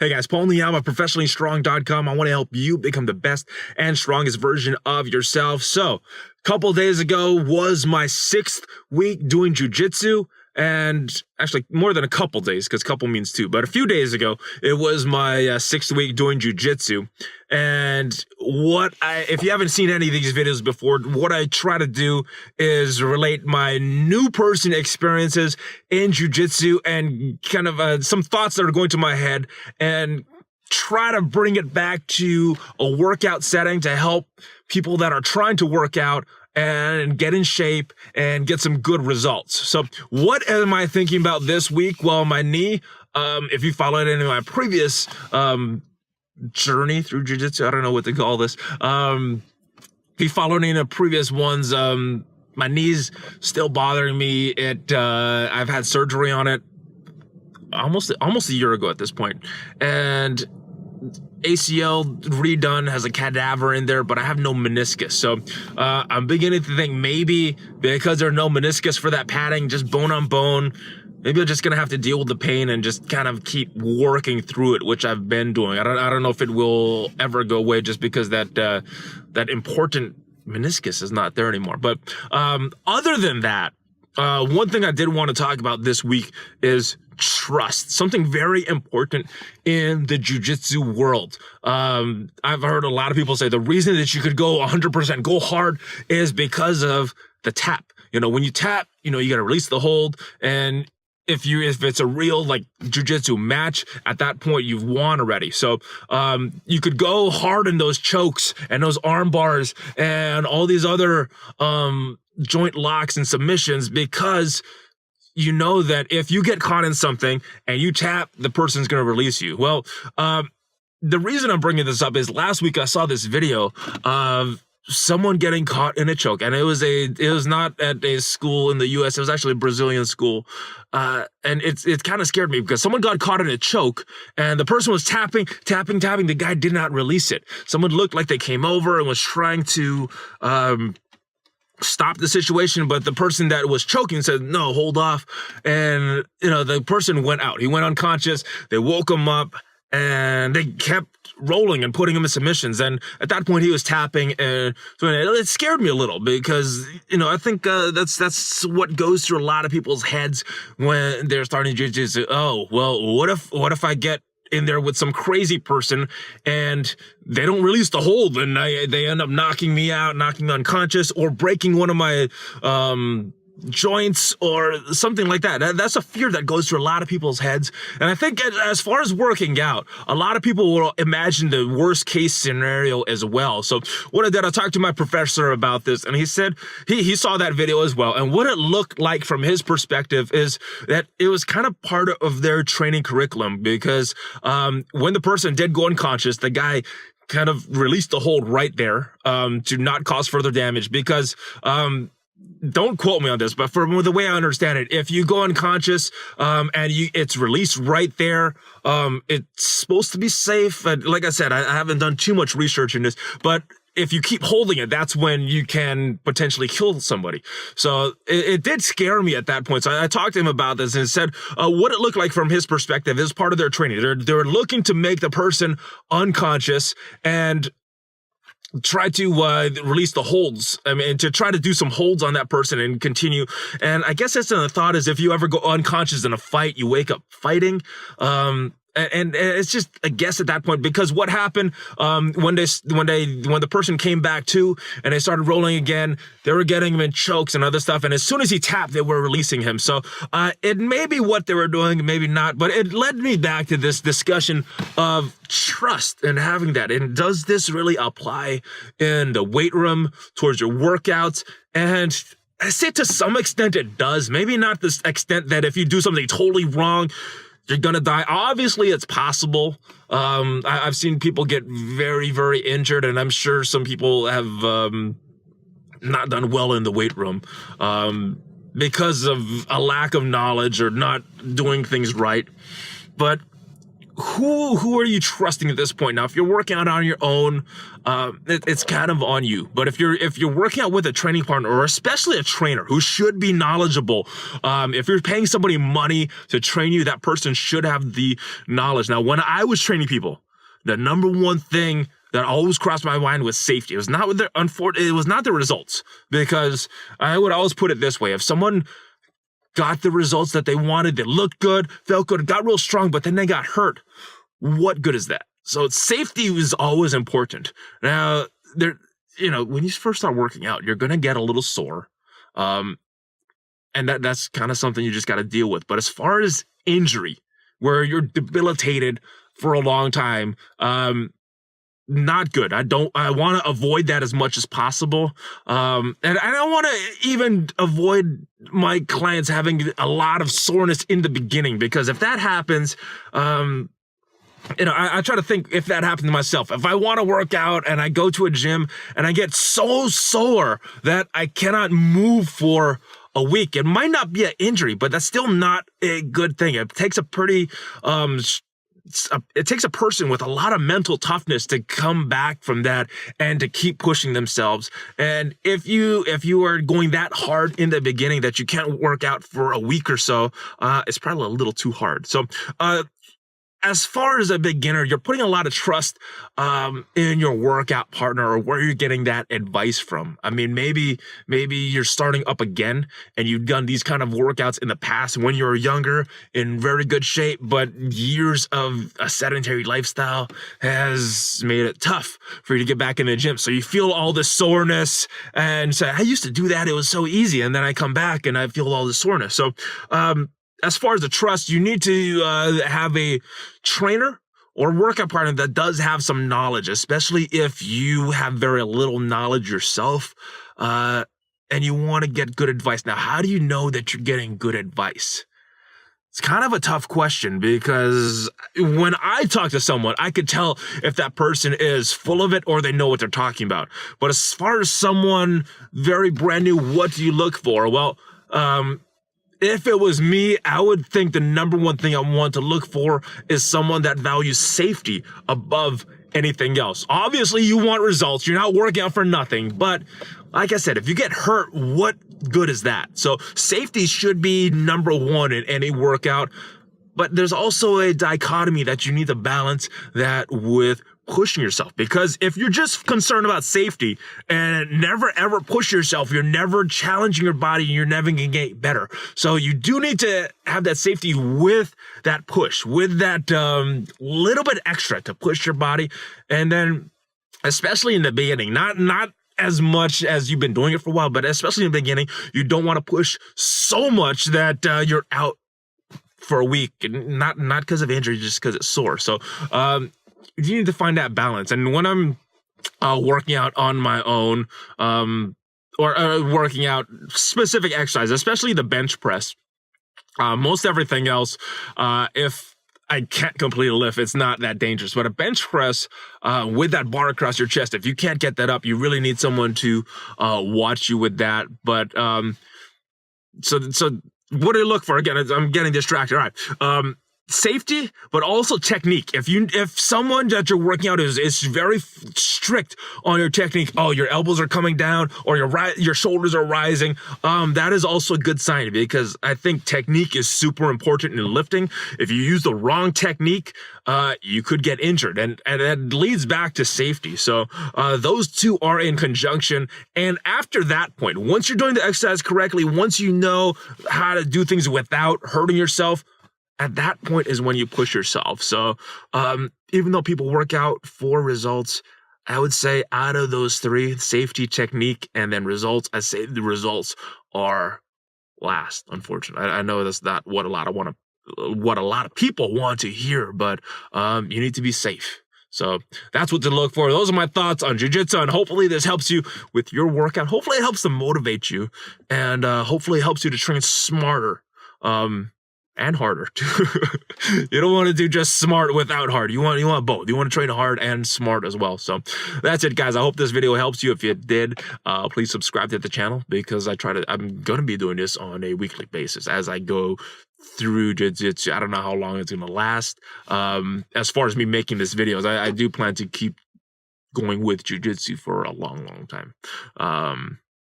Hey guys, Paul Niyama, professionallystrong.com. I want to help you become the best and strongest version of yourself. So, a couple days ago was my 6th week doing Jiu Jitsu, and actually more than a couple days, because couple means two, but a few days ago, it was my 6th week doing Jiu Jitsu. And if you haven't seen any of these videos before, what I try to do is relate my new person experiences in Jiu Jitsu and kind of some thoughts that are going to my head and try to bring it back to a workout setting to help people that are trying to work out and get in shape and get some good results. So what am I thinking about this week? Well, my knee, if you followed any of my previous journey through Jiu Jitsu, I don't know what to call this. If you followed any of the previous ones, my knee's still bothering me. I've had surgery on it almost a year ago at this point, and ACL redone, has a cadaver in there, but I have no meniscus. So I'm beginning to think maybe because there's no meniscus for that padding, just bone on bone, maybe I'm just gonna have to deal with the pain and just kind of keep working through it, which I've been doing. I don't know if it will ever go away just because that important meniscus is not there anymore. But other than that, one thing I did want to talk about this week is trust, something very important in the jiu-jitsu world. I've heard a lot of people say the reason that you could go 100%, go hard, is because of the tap. You know, when you tap, you got to release the hold, and if it's a real like jiu-jitsu match, at that point you've won already. So you could go hard in those chokes and those arm bars and all these other joint locks and submissions, because you know that if you get caught in something and you tap, the person's going to release you. Well, the reason I'm bringing this up is last week I saw this video of someone getting caught in a choke, and it was not at a school in the US, it was actually a Brazilian school. And it kind of scared me because someone got caught in a choke and the person was tapping. The guy did not release it. Someone looked like they came over and was trying to stop the situation, but the person that was choking said, no, hold off. And, the person went out. He went unconscious. They woke him up and they kept rolling and putting him in submissions. And at that point he was tapping, and so it scared me a little because, I think that's what goes through a lot of people's heads when they're starting jiu-jitsu. Oh, well, what if I get in there with some crazy person and they don't release the hold and they end up knocking me out, knocking me unconscious, or breaking one of my joints or something like that. That's a fear that goes through a lot of people's heads. And I think as far as working out, a lot of people will imagine the worst case scenario as well. So what I did, I talked to my professor about this, and he said he saw that video as well. And what it looked like from his perspective is that it was kind of part of their training curriculum, because when the person did go unconscious, the guy kind of released the hold right there to not cause further damage, because don't quote me on this, but from the way I understand it, if you go unconscious and it's released right there, it's supposed to be safe. And like I said, I haven't done too much research in this, but if you keep holding it, that's when you can potentially kill somebody. So it did scare me at that point. So I talked to him about this and said what it looked like from his perspective is part of their training. They're looking to make the person unconscious and try to release the holds. I mean, to try to do some holds on that person and continue. And I guess that's the thought, is if you ever go unconscious in a fight, you wake up fighting. And it's just a guess at that point, because what happened when the person came back to and they started rolling again, they were getting him in chokes and other stuff, and as soon as he tapped, they were releasing him. So it may be what they were doing, maybe not, but it led me back to this discussion of trust and having that. And does this really apply in the weight room towards your workouts? And I say to some extent it does. Maybe not this extent that if you do something totally wrong, you're gonna die. Obviously, it's possible. I've seen people get very, very injured, and I'm sure some people have not done well in the weight room because of a lack of knowledge or not doing things right. But who are you trusting at this point? Now, if you're working out on your own, it's kind of on you. But if you're working out with a training partner, or especially a trainer who should be knowledgeable, if you're paying somebody money to train you, that person should have the knowledge. Now, when I was training people, the number one thing that always crossed my mind was safety. It was not the results, because I would always put it this way: if someone got the results that they wanted, they looked good, felt good, got real strong, but then they got hurt, what good is that? So safety is always important. Now, when you first start working out, you're gonna get a little sore, and that's kind of something you just got to deal with. But as far as injury, where you're debilitated for a long time, not good. I want to avoid that as much as possible. And I don't want to even avoid my clients having a lot of soreness in the beginning, because if that happens, I try to think, if that happened to myself, if I want to work out and I go to a gym and I get so sore that I cannot move for a week, it might not be an injury, but that's still not a good thing. It takes a pretty, it takes a person with a lot of mental toughness to come back from that and to keep pushing themselves. And if you are going that hard in the beginning that you can't work out for a week or so, it's probably a little too hard. So, as far as a beginner, you're putting a lot of trust in your workout partner, or where you're getting that advice from. I mean, maybe you're starting up again and you've done these kind of workouts in the past when you were younger in very good shape, but years of a sedentary lifestyle has made it tough for you to get back in the gym. So you feel all this soreness and say, I used to do that, it was so easy. And then I come back and I feel all this soreness. So, as far as the trust, you need to have a trainer or workout partner that does have some knowledge, especially if you have very little knowledge yourself, and you want to get good advice. Now, how do you know that you're getting good advice? It's kind of a tough question, because when I talk to someone, I could tell if that person is full of it or they know what they're talking about. But as far as someone very brand new, what do you look for? Well, if it was me, I would think the number one thing I want to look for is someone that values safety above anything else. Obviously, you want results. You're not working out for nothing. But like I said, if you get hurt, what good is that? So safety should be number one in any workout. But there's also a dichotomy that you need to balance that with pushing yourself, because if you're just concerned about safety and never ever push yourself, you're never challenging your body and you're never gonna get better. So you do need to have that safety with that push, with that little bit extra to push your body. And then especially in the beginning, not as much as you've been doing it for a while, but especially in the beginning, you don't want to push so much that you're out for a week, and not because of injury, just because it's sore. So you need to find that balance. And when I'm working out on my own, or working out specific exercise, especially the bench press, most everything else, if I can't complete a lift, it's not that dangerous. But a bench press with that bar across your chest, if you can't get that up, you really need someone to watch you with that. But so what do you look for? Again, I'm getting distracted. All right. Safety, but also technique. If someone that you're working out is very strict on your technique, your elbows are coming down or your shoulders are rising, that is also a good sign, because I think technique is super important in lifting. If you use the wrong technique, you could get injured, and that leads back to safety. So those two are in conjunction. And after that point, once you're doing the exercise correctly, once you know how to do things without hurting yourself, at that point is when you push yourself. So even though people work out for results, I would say out of those three, safety, technique, and then results, I say the results are last, unfortunately. I know that's not what a lot of people want to hear, but you need to be safe. So that's what to look for. Those are my thoughts on jiu-jitsu, and hopefully this helps you with your workout. Hopefully it helps to motivate you, and hopefully it helps you to train smarter. and harder. You don't want to do just smart without hard. You want both. You want to train hard and smart as well. So that's it, guys. I hope this video helps you. If it did, please subscribe to the channel, because I'm gonna be doing this on a weekly basis as I go through jiu-jitsu. I don't know how long it's gonna last. As far as me making this videos, I do plan to keep going with jiu-jitsu for a long time.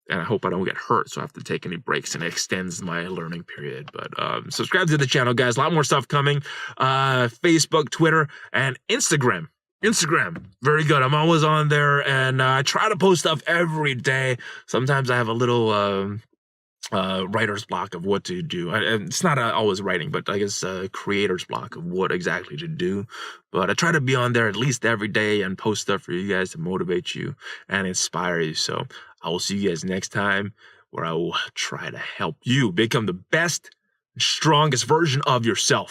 And I hope I don't get hurt, so I have to take any breaks, and it extends my learning period. But subscribe to the channel, guys. A lot more stuff coming. Facebook, Twitter, and Instagram. Instagram, very good. I'm always on there, and I try to post stuff every day. Sometimes I have a little writer's block of what to do. It's not always writing, but I guess creator's block of what exactly to do. But I try to be on there at least every day and post stuff for you guys to motivate you and inspire you. So I will see you guys next time, where I will try to help you become the best, strongest version of yourself.